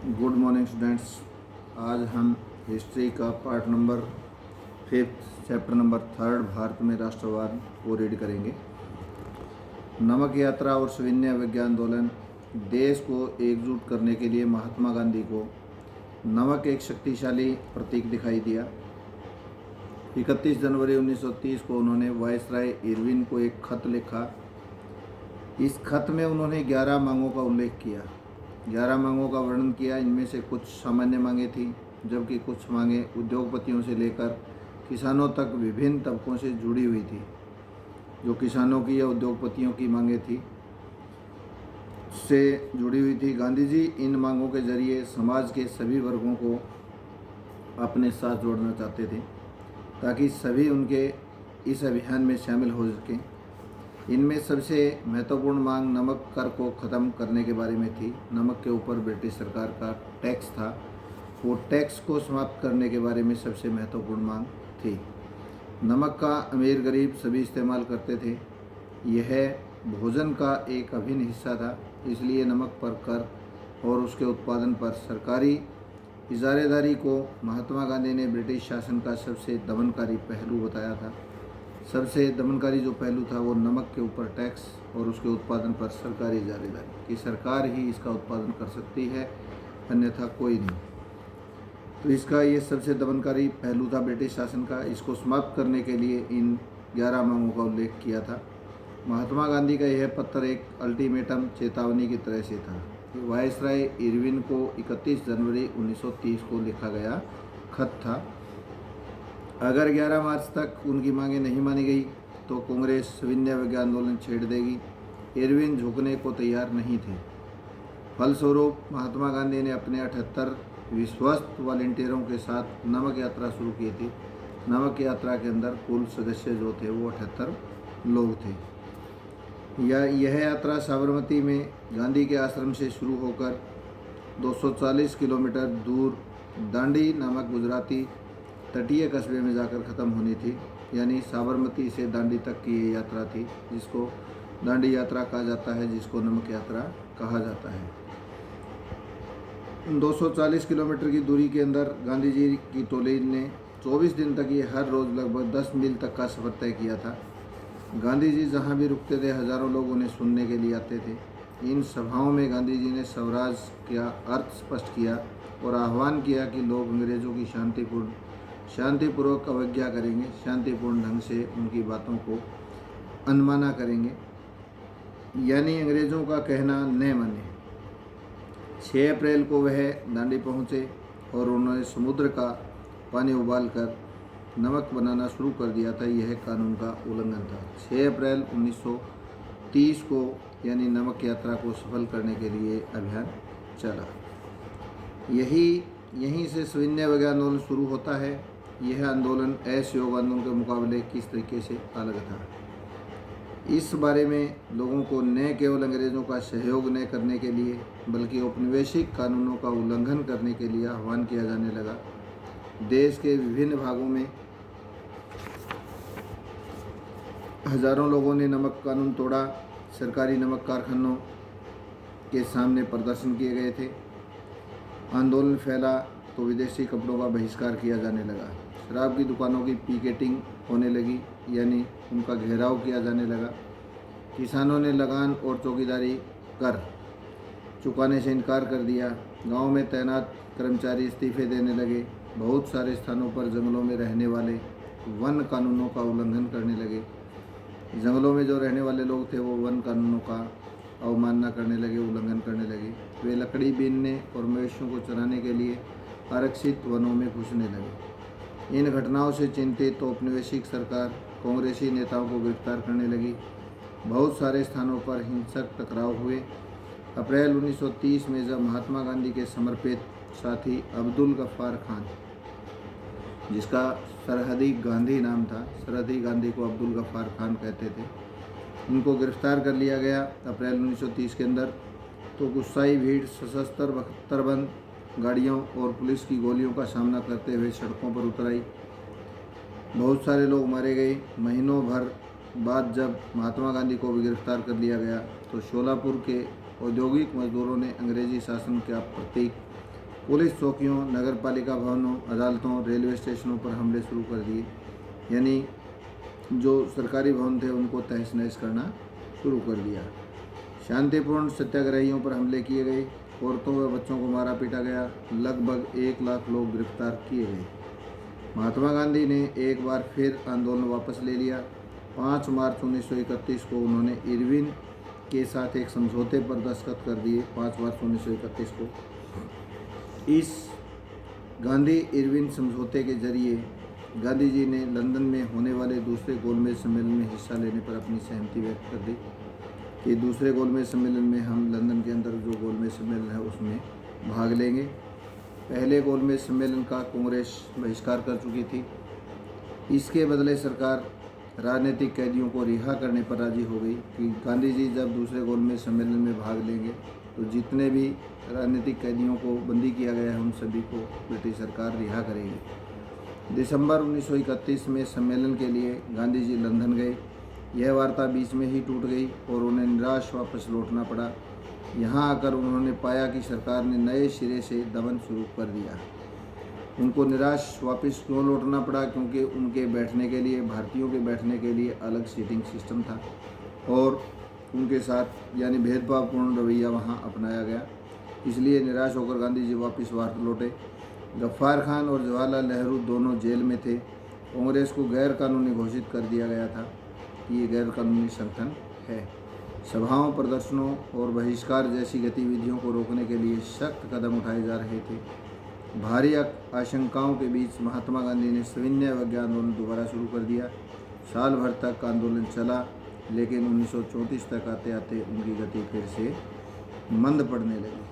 Good morning students. आज हम history का part number 5 chapter number 3 Bharat में राष्ट्रवाद को रीड करेंगे। नमक यात्रा और सविनय विज्ञान आंदोलन। देश को एकजुट करने के लिए महात्मा गांधी को नमक एक शक्तिशाली प्रतीक दिखाई दिया। 31 जनवरी 1930 को उन्होंने वायसराय इरविन को एक खत लिखा। इस खत में उन्होंने 11 मांगों का उल्लेख किया, 11 मांगों का वर्णन किया। इनमें से कुछ सामान्य मांगें थीं, जबकि कुछ मांगें उद्योगपतियों से लेकर किसानों तक विभिन्न तबकों से जुड़ी हुई थी। जो किसानों की या उद्योगपतियों की मांगें थी से जुड़ी हुई थी। गांधी जी इन मांगों के जरिए समाज के सभी वर्गों को अपने साथ जोड़ना चाहते थे, ताकि सभी उनके इस अभियान में शामिल हो सकें। इनमें सबसे महत्वपूर्ण मांग नमक कर को ख़त्म करने के बारे में थी। नमक के ऊपर ब्रिटिश सरकार का टैक्स था, वो टैक्स को समाप्त करने के बारे में सबसे महत्वपूर्ण मांग थी। नमक का अमीर गरीब सभी इस्तेमाल करते थे। यह भोजन का एक अभिन्न हिस्सा था, इसलिए नमक पर कर और उसके उत्पादन पर सरकारी इजारेदारी को महात्मा गांधी ने ब्रिटिश शासन का सबसे दमनकारी पहलू बताया था। सबसे दमनकारी जो पहलू था वो नमक के ऊपर टैक्स और उसके उत्पादन पर सरकारी इजारेदारी, कि सरकार ही इसका उत्पादन कर सकती है, अन्यथा कोई नहीं। तो इसका ये सबसे दमनकारी पहलू था ब्रिटिश शासन का। इसको समाप्त करने के लिए इन 11 मांगों का उल्लेख किया था। महात्मा गांधी का यह पत्र एक अल्टीमेटम चेतावनी की तरह से था। वायसराय इरविन को 31 जनवरी 1930 को लिखा गया खत था। अगर 11 मार्च तक उनकी मांगें नहीं मानी गई तो कांग्रेस सविनय विज्ञान आंदोलन छेड़ देगी। इरविन झुकने को तैयार नहीं थे। फलस्वरूप महात्मा गांधी ने अपने 78 विश्वस्त वॉलंटियरों के साथ नमक यात्रा शुरू की थी। नमक यात्रा के अंदर कुल सदस्य जो थे वो 78 लोग थे। यह यात्रा साबरमती में गांधी के आश्रम से शुरू होकर 240 किलोमीटर दूर दांडी नामक गुजराती तटीय कस्बे में जाकर ख़त्म होनी थी। यानी साबरमती से दांडी तक की ये यात्रा थी, जिसको दांडी यात्रा कहा जाता है, जिसको नमक यात्रा कहा जाता है। 240 किलोमीटर की दूरी के अंदर गांधी जी की टोली ने 24 दिन तक ये हर रोज़ लगभग 10 मील तक का सफ़र तय किया था। गांधी जी जहाँ भी रुकते थे हज़ारों लोग उन्हें सुनने के लिए आते थे। इन सभाओं में गांधी जी ने स्वराज का अर्थ स्पष्ट किया और आह्वान किया कि लोग अंग्रेज़ों की शांतिपूर्वक अवज्ञा करेंगे, शांतिपूर्ण ढंग से उनकी बातों को अनमाना करेंगे, यानी अंग्रेज़ों का कहना न माने। 6 अप्रैल को वह दांडी पहुँचे और उन्होंने समुद्र का पानी उबालकर नमक बनाना शुरू कर दिया था। यह कानून का उल्लंघन था। 6 अप्रैल 1930 को यानी नमक यात्रा को सफल करने के लिए अभियान चला। यहीं से सविनय विज्ञान आंदोलन शुरू होता है। यह आंदोलन असहयोग आंदोलन के मुकाबले किस तरीके से अलग था, इस बारे में लोगों को न केवल अंग्रेज़ों का सहयोग न करने के लिए बल्कि औपनिवेशिक कानूनों का उल्लंघन करने के लिए आह्वान किया जाने लगा। देश के विभिन्न भागों में हजारों लोगों ने नमक कानून तोड़ा। सरकारी नमक कारखानों के सामने प्रदर्शन किए गए थे। आंदोलन फैला तो विदेशी कपड़ों का बहिष्कार किया जाने लगा। शराब की दुकानों की पिकेटिंग होने लगी, यानी उनका घेराव किया जाने लगा। किसानों ने लगान और चौकीदारी कर चुकाने से इनकार कर दिया। गांव में तैनात कर्मचारी इस्तीफे देने लगे। बहुत सारे स्थानों पर जंगलों में रहने वाले वन कानूनों का उल्लंघन करने लगे। जंगलों में जो रहने वाले लोग थे वो वन कानूनों का अवमानना करने लगे, उल्लंघन करने लगे। वे लकड़ी बीनने और मवेशियों को चराने के लिए आरक्षित वनों में घुसने लगे। इन घटनाओं से चिंतित औपनिवेशिक सरकार कांग्रेसी नेताओं को गिरफ्तार करने लगी। बहुत सारे स्थानों पर हिंसक टकराव हुए। अप्रैल 1930 में जब महात्मा गांधी के समर्पित साथी अब्दुल गफ्फार खान, जिसका सरहदी गांधी नाम था, सरहदी गांधी को अब्दुल गफ्फार खान कहते थे, इनको गिरफ्तार कर लिया गया अप्रैल 1930 के अंदर। तो गुस्साई भीड़ सशस्त्र बख्तरबंद गाड़ियों और पुलिस की गोलियों का सामना करते हुए सड़कों पर उतर आई। बहुत सारे लोग मारे गए। महीनों भर बाद जब महात्मा गांधी को भी गिरफ्तार कर लिया गया तो शोलापुर के औद्योगिक मजदूरों ने अंग्रेजी शासन का प्रतीक पुलिस चौकियों, नगर पालिका भवनों, अदालतों, रेलवे स्टेशनों पर हमले शुरू कर दिए। यानी जो सरकारी भवन थे उनको तहस नहस करना शुरू कर दिया। शांतिपूर्ण सत्याग्रहियों पर हमले किए गए। औरतों व बच्चों को मारा पीटा गया। लगभग 1 लाख लोग गिरफ्तार किए गए। महात्मा गांधी ने एक बार फिर आंदोलन वापस ले लिया। 5 मार्च 1931 को उन्होंने इरविन के साथ एक समझौते पर दस्तखत कर दिए। 5 मार्च 1931 को इस गांधी इरविन समझौते के जरिए गांधी जी ने लंदन में होने वाले दूसरे गोलमेज सम्मेलन में हिस्सा लेने पर अपनी सहमति व्यक्त कर दी कि दूसरे गोलमेज सम्मेलन में हम लंदन के अंदर जो गोलमेज सम्मेलन है उसमें भाग लेंगे। पहले गोलमेज सम्मेलन का कांग्रेस बहिष्कार कर चुकी थी। इसके बदले सरकार राजनीतिक कैदियों को रिहा करने पर राजी हो गई कि गांधी जी जब दूसरे गोलमेज सम्मेलन में भाग लेंगे तो जितने भी राजनीतिक कैदियों को बंदी किया गया है उन सभी को ब्रिटिश सरकार रिहा करेगी। दिसंबर 1931 में सम्मेलन के लिए गांधी जी लंदन गए। यह वार्ता बीच में ही टूट गई और उन्हें निराश वापस लौटना पड़ा। यहाँ आकर उन्होंने पाया कि सरकार ने नए सिरे से दमन शुरू कर दिया। उनको निराश वापस क्यों लौटना पड़ा? क्योंकि उनके बैठने के लिए, भारतीयों के बैठने के लिए अलग सीटिंग सिस्टम था और उनके साथ यानी भेदभावपूर्ण रवैया वहाँ अपनाया गया। इसलिए निराश होकर गांधी जी वापस भारत लौटे। गफ्फार खान और जवाहरलाल नेहरू दोनों जेल में थे। कांग्रेस को गैर कानूनी घोषित कर दिया गया था कि ये गैर कानूनी संगठन है। सभाओं, प्रदर्शनों और बहिष्कार जैसी गतिविधियों को रोकने के लिए सख्त कदम उठाए जा रहे थे। भारी आशंकाओं के बीच महात्मा गांधी ने सविनय अवज्ञा आंदोलन दोबारा शुरू कर दिया। साल भर तक आंदोलन चला, लेकिन 1934 तक आते आते उनकी गति फिर से मंद पड़ने लगी।